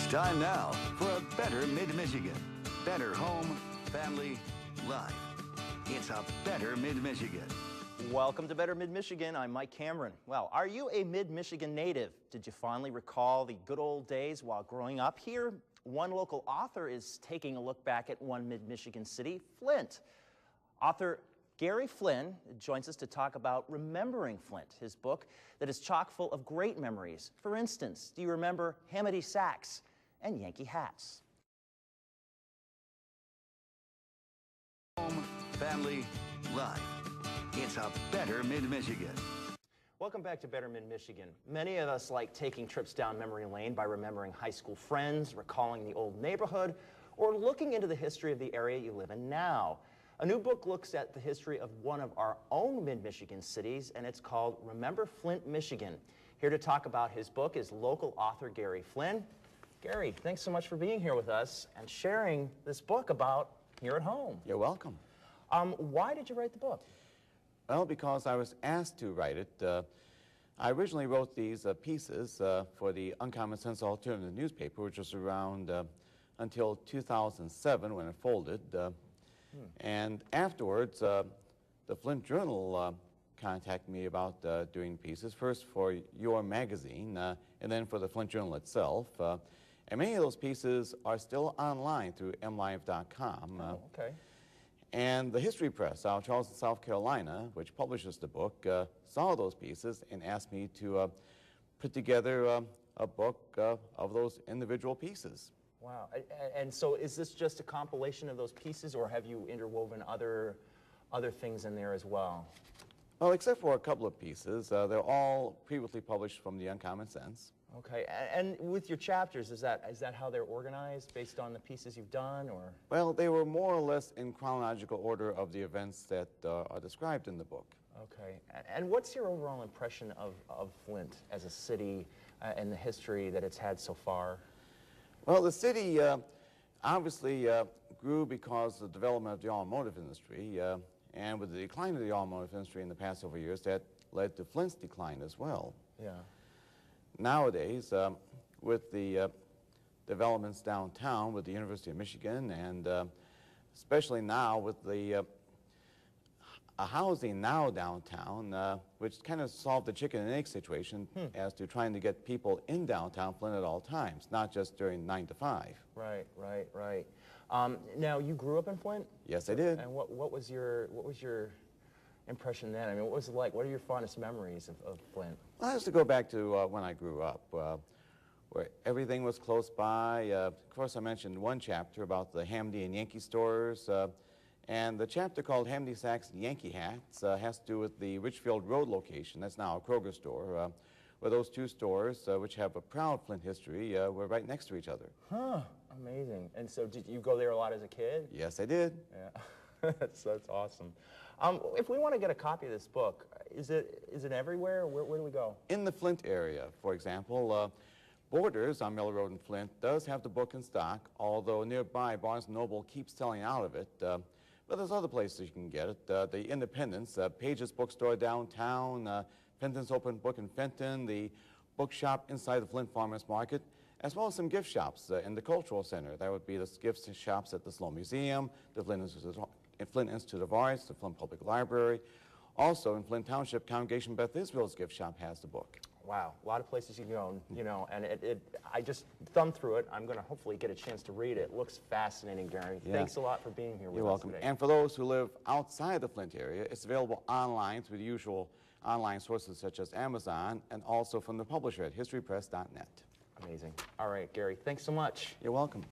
time now for a better Mid-Michigan. Better home, family, life. It's a better Mid-Michigan. Welcome to Better Mid-Michigan. I'm Mike Cameron. Well, are you a Mid-Michigan native? Did you fondly recall the good old days while growing up here? One local author is taking a look back at one Mid-Michigan city, Flint. Author Gary Flinn joins us to talk about Remembering Flint, his book that is chock full of great memories. For instance, do you remember Hamady sacks and Yankee hats? Home, family, life. It's a better Mid-Michigan. Welcome back to Better Mid-Michigan. Many of us like taking trips down memory lane by remembering high school friends, recalling the old neighborhood, or looking into the history of the area you live in now. A new book looks at the history of one of our own Mid-Michigan cities, and it's called Remember Flint, Michigan. Here to talk about his book is local author Gary Flinn. Gary, thanks so much for being here with us and sharing this book about here at home. You're welcome. Why did you write the book? Well, because I was asked to write it. I originally wrote these pieces for the Uncommon Sense Alternative newspaper, which was around until 2007 when it folded. And afterwards, the Flint Journal contacted me about doing pieces, first for your magazine and then for the Flint Journal itself. And many of those pieces are still online through mlive.com. Oh, okay. And the History Press out of Charleston, South Carolina, which publishes the book, saw those pieces and asked me to put together a book of those individual pieces. Wow. And so is this just a compilation of those pieces, or have you interwoven other things in there as well? Well, except for a couple of pieces. They're all previously published from the Uncommon Sense. Okay. And with your chapters, is that how they're organized, based on the pieces you've done, or? Well, they were more or less in chronological order of the events that are described in the book. Okay. And what's your overall impression of Flint as a city and the history that it's had so far? Well, the city obviously grew because of the development of the automotive industry, and with the decline of the automotive industry in the past several years, that led to Flint's decline as well. Yeah. Nowadays, with the developments downtown with the University of Michigan, and especially now with the housing now downtown, which kind of solved the chicken and egg situation as to trying to get people in downtown Flint at all times, not just during 9 to 5. Right. Now, you grew up in Flint? Yes, I did. And what was your impression then? I mean, what was it like? What are your fondest memories of Flint? Well, I used to go back to when I grew up, where everything was close by. Of course, I mentioned one chapter about the Hamady and Yankee stores. And the chapter called Hamady Sacks and Yankee Hats has to do with the Richfield Road location. That's now a Kroger store, where those two stores, which have a proud Flint history, were right next to each other. Huh, amazing. And so did you go there a lot as a kid? Yes, I did. Yeah, that's awesome. If we want to get a copy of this book, is it everywhere? Where do we go? In the Flint area, for example, Borders on Miller Road in Flint does have the book in stock, although nearby Barnes & Noble keeps selling out of it. But there's other places you can get it. The Independence, Page's bookstore downtown, Fenton's Open Book in Fenton, the bookshop inside the Flint Farmers Market, as well as some gift shops in the Cultural Center. That would be the gift shops at the Sloan Museum, the Flint Institute of Arts, the Flint Public Library. Also in Flint Township, Congregation Beth Israel's gift shop has the book. Wow, a lot of places you can go, and I just thumbed through it. I'm going to hopefully get a chance to read it. It looks fascinating, Gary. Yeah. Thanks a lot for being here with us today. You're welcome. And for those who live outside the Flint area, it's available online through the usual online sources such as Amazon, and also from the publisher at historypress.net. Amazing. All right, Gary, thanks so much. You're welcome.